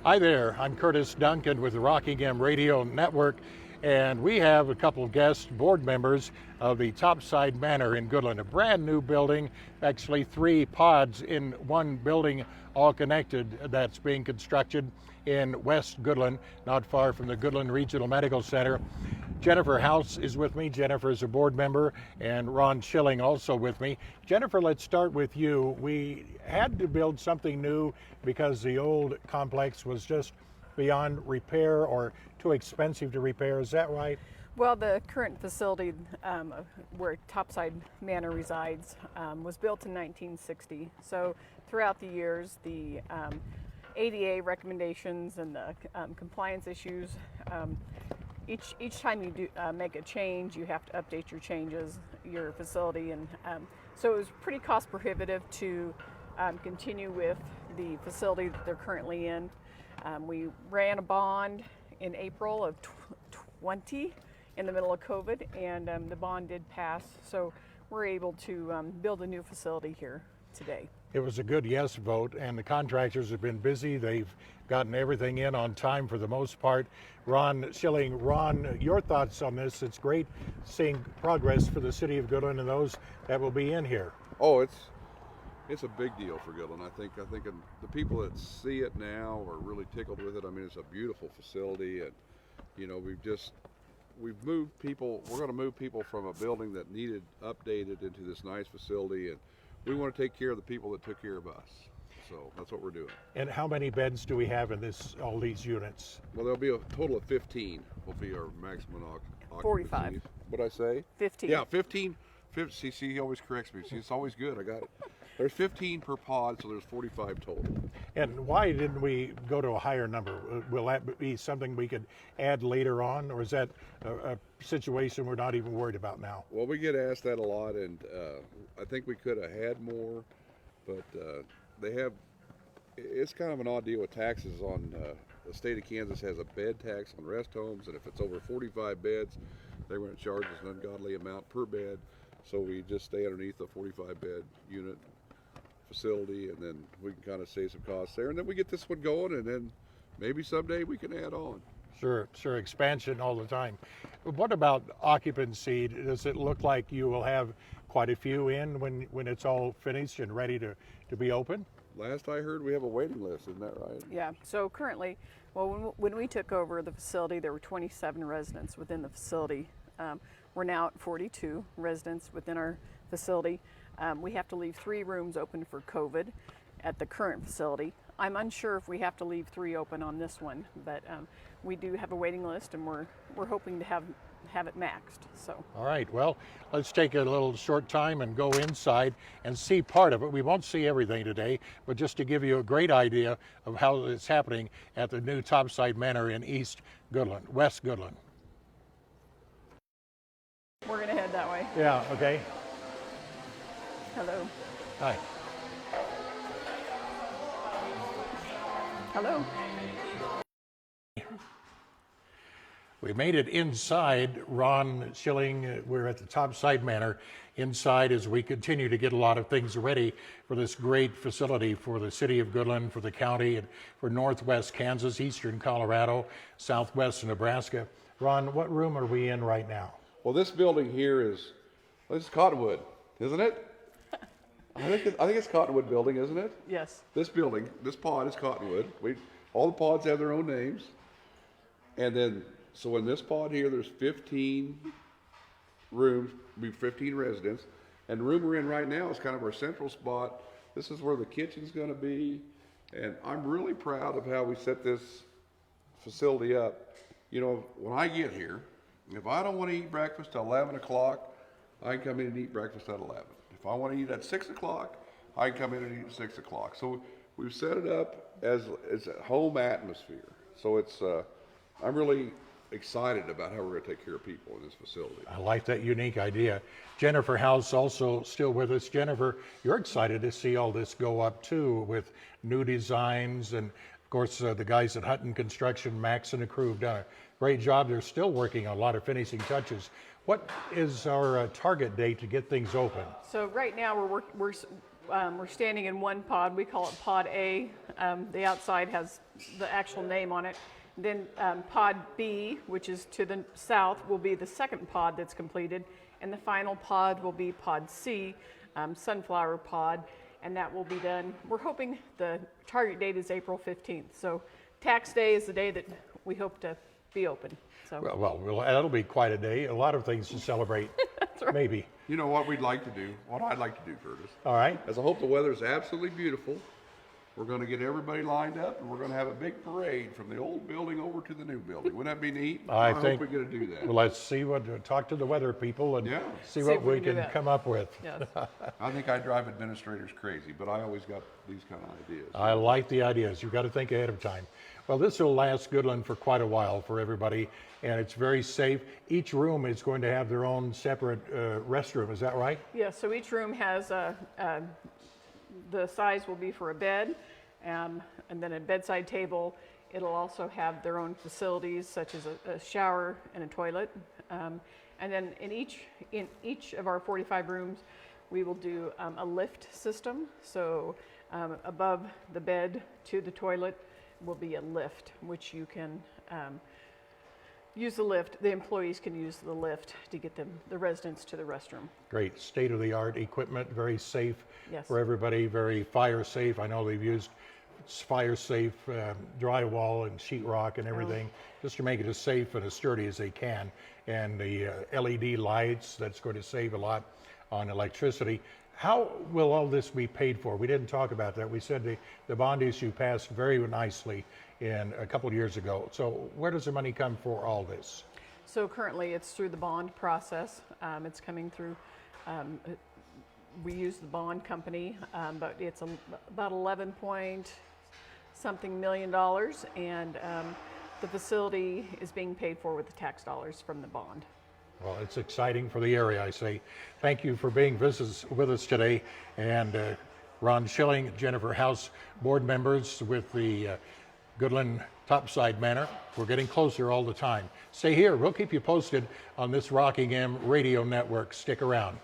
Hi there, I'm Curtis Duncan with the Rockingham Radio Network, and we have a couple of guest board members of the Topside Manor in Goodland, a brand new building, actually 3 pods in one building, all connected, that's being constructed in West Goodland, not far from the Goodland Regional Medical Center. Jennifer House is with me. Jennifer is a board member, and Ron Schilling also with me. Jennifer, let's start with you. We had to build something new because the old complex was just beyond repair or too expensive to repair. Is that right? Well, the current facility where Topside Manor resides was built in 1960. So throughout the years, the ADA recommendations and the compliance issues, each time you do make a change, you have to update your facility, and so it was pretty cost prohibitive to continue with the facility that they're currently in. We ran a bond in April of 20 in the middle of COVID, and the bond did pass, so we're able to build a new facility here today. It was a good yes vote, and the contractors have been busy. They've gotten everything in on time for the most part. Ron Schilling, Ron, your thoughts on this? It's great seeing progress for the city of Goodland and those that will be in here. Oh, it's a big deal for Goodland. I think the people that see it now are really tickled with it. I mean, it's a beautiful facility, and you know, we've moved people. We're going to move people from a building that needed updated into this nice facility, and we want to take care of the people that took care of us. So that's what we're doing. And how many beds do we have in all these units? Well, there'll be a total of 15 will be our maximum occupancy. 45. What'd I say? 15. Yeah, 15. See, he always corrects me. See, it's always good. I got it. There's 15 per pod, so there's 45 total. And why didn't we go to a higher number? Will that be something we could add later on, or is that a situation we're not even worried about now? Well, we get asked that a lot, and I think we could have had more, but it's kind of an odd deal with taxes on, the state of Kansas has a bed tax on rest homes, and if it's over 45 beds, they're going to charge us an ungodly amount per bed. So we just stay underneath the 45 bed unit facility, and then we can kind of save some costs there, and then we get this one going, and then maybe someday we can add on. Sure, expansion all the time. What about occupancy? Does it look like you will have quite a few in when it's all finished and ready to be open? Last I heard, we have a waiting list, isn't that right? Yeah, so currently, well, when we took over the facility, there were 27 residents within the facility. We're now at 42 residents within our facility. We have to leave 3 rooms open for COVID at the current facility. I'm unsure if we have to leave 3 open on this one, but we do have a waiting list, and we're hoping to have it maxed. So. All right, well, let's take a little short time and go inside and see part of it. We won't see everything today, but just to give you a great idea of how it's happening at the new Topside Manor in West Goodland. We're gonna head that way. Yeah, okay. Hello. Hi. Hello. We made it inside. Ron Schilling, we're at the Topside Manor inside as we continue to get a lot of things ready for this great facility for the city of Goodland, for the county, and for Northwest Kansas, Eastern Colorado, Southwest Nebraska. Ron, what room are we in right now? Well, this building here is Cottonwood, isn't it? I think it's Cottonwood building, isn't it? Yes. This building, this pod is Cottonwood. All the pods have their own names. And then, so in this pod here, there's 15 rooms, 15 residents. And the room we're in right now is kind of our central spot. This is where the kitchen's going to be. And I'm really proud of how we set this facility up. You know, when I get here, if I don't want to eat breakfast till 11 o'clock, I can come in and eat breakfast at 11. If I want to eat at 6 o'clock, I can come in and eat at 6 o'clock. So we've set it up as a home atmosphere. So I'm really excited about how we're going to take care of people in this facility. I like that unique idea. Jennifer House also still with us. Jennifer, you're excited to see all this go up too, with new designs, and of course the guys at Hutton Construction, Max and the crew have done a great job. They're still working on a lot of finishing touches. What is our target date to get things open? So right now we're standing in one pod. We call it Pod A. The outside has the actual name on it. Then pod B, which is to the south, will be the second pod that's completed, and the final pod will be pod C, sunflower pod, and that will be done. We're hoping the target date is April 15th. So tax day is the day that we hope to be open. So Well, that'll be quite a day. A lot of things to celebrate. that's right. Maybe. You know what we'd like to do, what I'd like to do, Curtis, All right. is I hope the weather's absolutely beautiful. We're gonna get everybody lined up and we're gonna have a big parade from the old building over to the new building. Wouldn't that be neat? I hope think we get to do that. Well, let's see talk to the weather people and Yeah. see See what if we we can do can that. come up with. Yes. I think I drive administrators crazy, but I always got these kind of ideas. I like the ideas. You've got to think ahead of time. Well, this will last Goodland for quite a while for everybody, and it's very safe. Each room is going to have their own separate restroom. Is that right? Yeah, so each room has the size will be for a bed, and then a bedside table. It'll also have their own facilities such as a shower and a toilet. And then in each of our 45 rooms, we will do a lift system. So above the bed to the toilet will be a lift, which you can use the lift. The employees can use the lift to get the residents to the restroom. Great state-of-the-art equipment, very safe Yes. for everybody, very fire safe. I know they've used fire safe drywall and sheetrock and everything just to make it as safe and as sturdy as they can. And the LED lights, that's going to save a lot on electricity. How will all this be paid for? We didn't talk about that. We said the bond issue passed very nicely a couple of years ago. So where does the money come for all this? So currently it's through the bond process. It's coming through, we use the bond company, but it's about 11 point something million, and the facility is being paid for with the tax dollars from the bond. Well, it's exciting for the area. I say thank you for being with us today. And Ron Schilling, Jennifer House, board members with the Goodland Topside Manor. We're getting closer all the time. Stay here. We'll keep you posted on this Rockingham Radio Network. Stick around.